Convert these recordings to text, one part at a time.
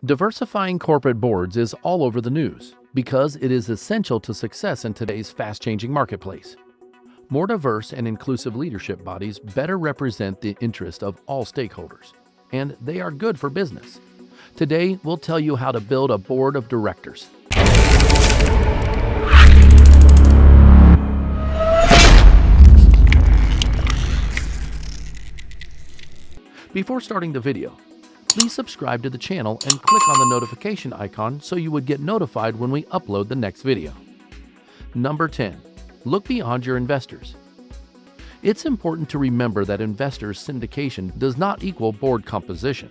Diversifying corporate boards is all over the news because it is essential to success in today's fast-changing marketplace. More diverse and inclusive leadership bodies better represent the interest of all stakeholders, and they are good for business. Today, we'll tell you how to build a board of directors. Before starting the video, please subscribe to the channel and click on the notification icon so you would get notified when we upload the next video. Number 10. Look beyond your investors. It's important to remember that investors' syndication does not equal board composition,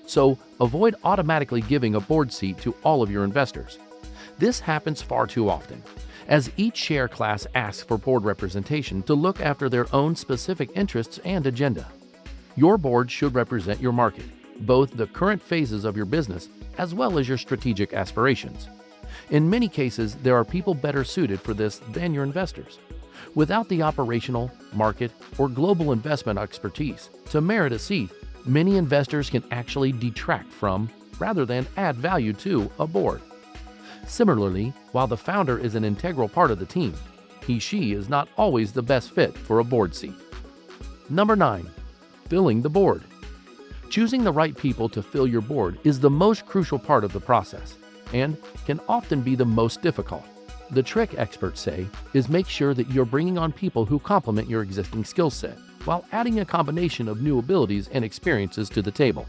so avoid automatically giving a board seat to all of your investors. This happens far too often, as each share class asks for board representation to look after their own specific interests and agenda. Your board should represent your market, both the current phases of your business as well as your strategic aspirations. In many cases, there are people better suited for this than your investors. Without the operational, market, or global investment expertise to merit a seat, many investors can actually detract from, rather than add value to, a board. Similarly, while the founder is an integral part of the team, he/she is not always the best fit for a board seat. Number 9. Filling the board. Choosing the right people to fill your board is the most crucial part of the process and can often be the most difficult. The trick, experts say, is make sure that you're bringing on people who complement your existing skill set while adding a combination of new abilities and experiences to the table.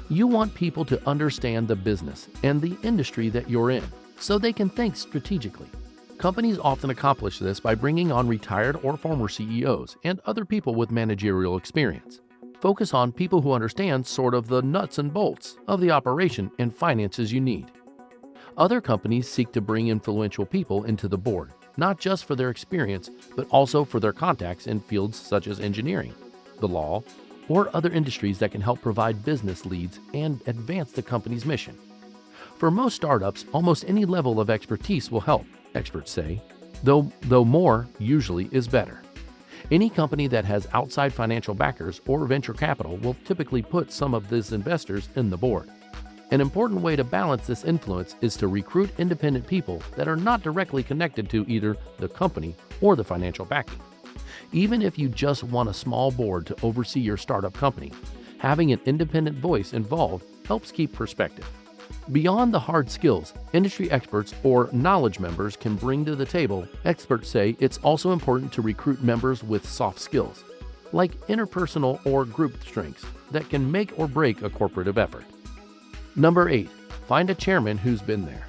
You want people to understand the business and the industry that you're in so they can think strategically. Companies often accomplish this by bringing on retired or former CEOs and other people with managerial experience. Focus on people who understand sort of the nuts and bolts of the operation and finances you need. Other companies seek to bring influential people into the board, not just for their experience, but also for their contacts in fields such as engineering, the law, or other industries that can help provide business leads and advance the company's mission. For most startups, almost any level of expertise will help, experts say, though more usually is better. Any company that has outside financial backers or venture capital will typically put some of these investors in the board. An important way to balance this influence is to recruit independent people that are not directly connected to either the company or the financial backing. Even if you just want a small board to oversee your startup company, having an independent voice involved helps keep perspective. Beyond the hard skills industry experts or knowledge members can bring to the table, experts say it's also important to recruit members with soft skills, like interpersonal or group strengths that can make or break a corporative effort. Number 8. Find a chairman who's been there.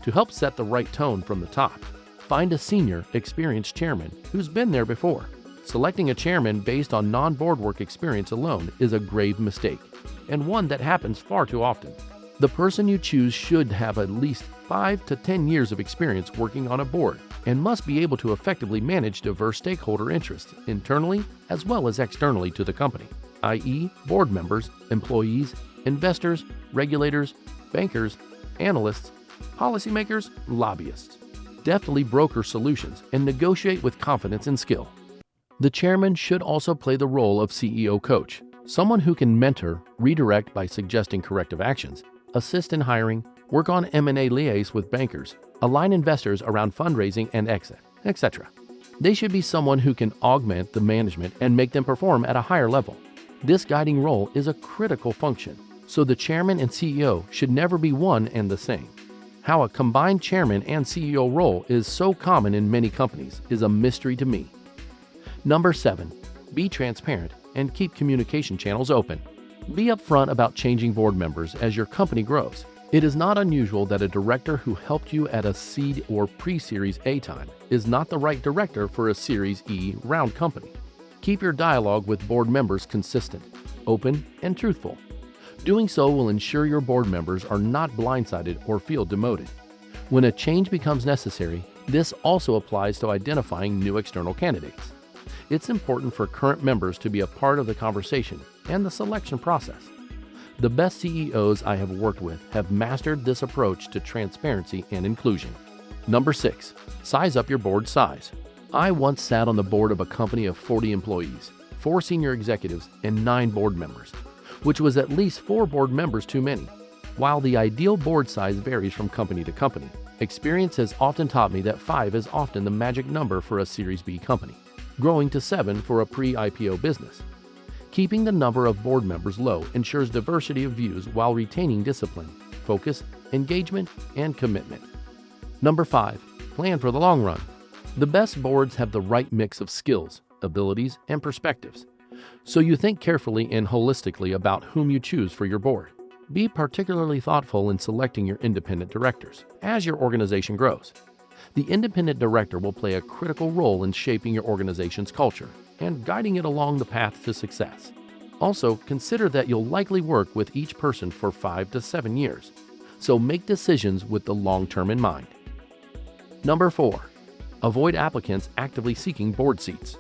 To help set the right tone from the top, find a senior, experienced chairman who's been there before. Selecting a chairman based on non-board work experience alone is a grave mistake, and one that happens far too often. The person you choose should have at least 5 to 10 years of experience working on a board and must be able to effectively manage diverse stakeholder interests internally as well as externally to the company, i.e., board members, employees, investors, regulators, bankers, analysts, policymakers, lobbyists. Deftly broker solutions and negotiate with confidence and skill. The chairman should also play the role of CEO coach, someone who can mentor, redirect by suggesting corrective actions, assist in hiring, work on M&A liaise with bankers, align investors around fundraising and exit, etc. They should be someone who can augment the management and make them perform at a higher level. This guiding role is a critical function, so the chairman and CEO should never be one and the same. How a combined chairman and CEO role is so common in many companies is a mystery to me. Number 7. Be transparent and keep communication channels open. Be upfront about changing board members as your company grows. It is not unusual that a director who helped you at a seed or pre-Series A time is not the right director for a Series E round company. Keep your dialogue with board members consistent, open, and truthful. Doing so will ensure your board members are not blindsided or feel demoted. When a change becomes necessary, this also applies to identifying new external candidates. It's important for current members to be a part of the conversation and the selection process. The best CEOs I have worked with have mastered this approach to transparency and inclusion. Number 6. Size up your board size. I once sat on the board of a company of 40 employees, 4 senior executives, and 9 board members, which was at least 4 board members too many. While the ideal board size varies from company to company, experience has often taught me that 5 is often the magic number for a Series B company, growing to 7 for a pre-IPO business. Keeping the number of board members low ensures diversity of views while retaining discipline, focus, engagement, and commitment. Number 5. Plan for the long run. The best boards have the right mix of skills, abilities, and perspectives. So you think carefully and holistically about whom you choose for your board. Be particularly thoughtful in selecting your independent directors as your organization grows. The independent director will play a critical role in shaping your organization's culture and guiding it along the path to success. Also, consider that you'll likely work with each person for 5 to 7 years, so make decisions with the long term in mind. Number 4. Avoid applicants actively seeking board seats.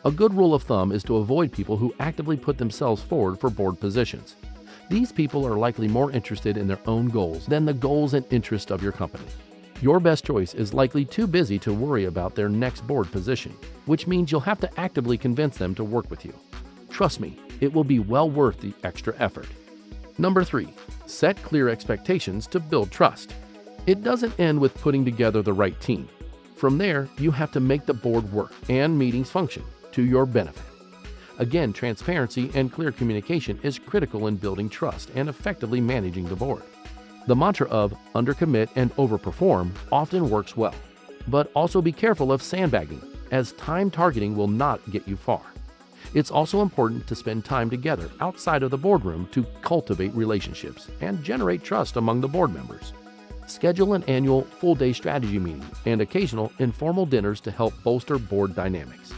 A good rule of thumb is to avoid people who actively put themselves forward for board positions. These people are likely more interested in their own goals than the goals and interests of your company. Your best choice is likely too busy to worry about their next board position, which means you'll have to actively convince them to work with you. Trust me, it will be well worth the extra effort. Number 3. Set clear expectations to build trust. It doesn't end with putting together the right team. From there, you have to make the board work and meetings function to your benefit. Again, transparency and clear communication is critical in building trust and effectively managing the board. The mantra of undercommit and overperform often works well, but also be careful of sandbagging, as time targeting will not get you far. It's also important to spend time together outside of the boardroom to cultivate relationships and generate trust among the board members. Schedule an annual full-day strategy meeting and occasional informal dinners to help bolster board dynamics.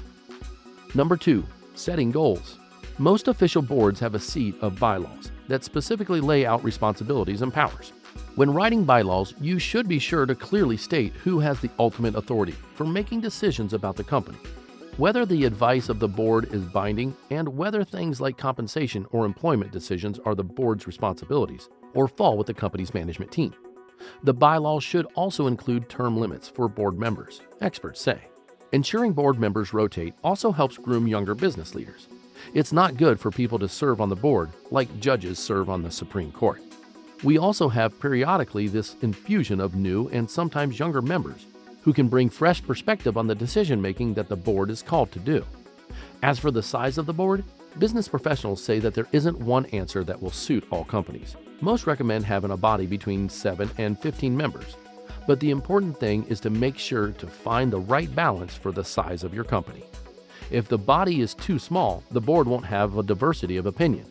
Number 2. Setting goals. Most official boards have a seat of bylaws that specifically lay out responsibilities and powers. When writing bylaws, you should be sure to clearly state who has the ultimate authority for making decisions about the company, whether the advice of the board is binding, and whether things like compensation or employment decisions are the board's responsibilities or fall with the company's management team. The bylaws should also include term limits for board members, experts say. Ensuring board members rotate also helps groom younger business leaders. It's not good for people to serve on the board like judges serve on the Supreme Court. We also have periodically this infusion of new and sometimes younger members who can bring fresh perspective on the decision-making that the board is called to do. As for the size of the board, business professionals say that there isn't one answer that will suit all companies. Most recommend having a body between 7 and 15 members, but the important thing is to make sure to find the right balance for the size of your company. If the body is too small, the board won't have a diversity of opinion.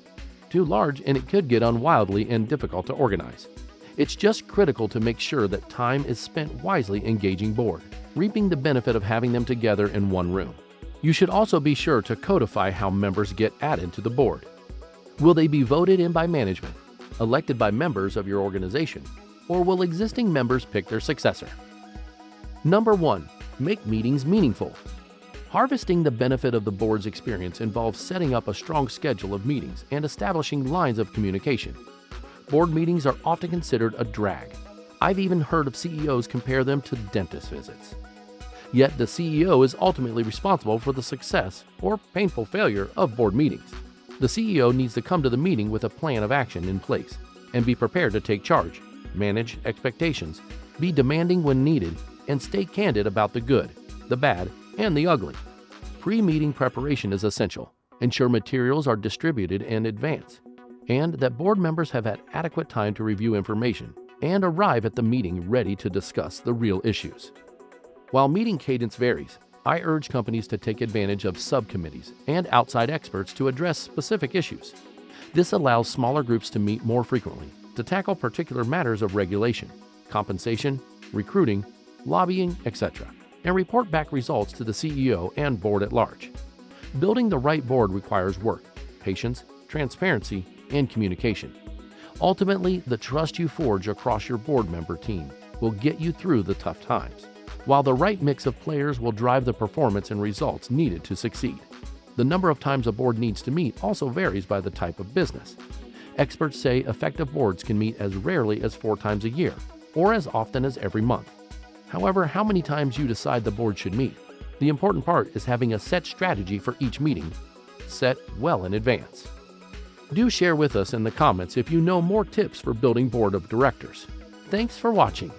Too large, and it could get unwieldy and difficult to organize. It's just critical to make sure that time is spent wisely engaging board, reaping the benefit of having them together in one room. You should also be sure to codify how members get added to the board. Will they be voted in by management, elected by members of your organization, or will existing members pick their successor? Number 1. Make meetings meaningful. Harvesting the benefit of the board's experience involves setting up a strong schedule of meetings and establishing lines of communication. Board meetings are often considered a drag. I've even heard of CEOs compare them to dentist visits. Yet the CEO is ultimately responsible for the success or painful failure of board meetings. The CEO needs to come to the meeting with a plan of action in place and be prepared to take charge, manage expectations, be demanding when needed, and stay candid about the good, the bad, and the ugly. Pre-meeting preparation is essential. Ensure materials are distributed in advance, and that board members have had adequate time to review information and arrive at the meeting ready to discuss the real issues. While meeting cadence varies, I urge companies to take advantage of subcommittees and outside experts to address specific issues. This allows smaller groups to meet more frequently to tackle particular matters of regulation, compensation, recruiting, lobbying, etc., and report back results to the CEO and board at large. Building the right board requires work, patience, transparency, and communication. Ultimately, the trust you forge across your board member team will get you through the tough times, while the right mix of players will drive the performance and results needed to succeed. The number of times a board needs to meet also varies by the type of business. Experts say effective boards can meet as rarely as 4 times a year, or as often as every month. However, how many times you decide the board should meet, the important part is having a set strategy for each meeting, set well in advance. Do share with us in the comments if you know more tips for building board of directors. Thanks for watching.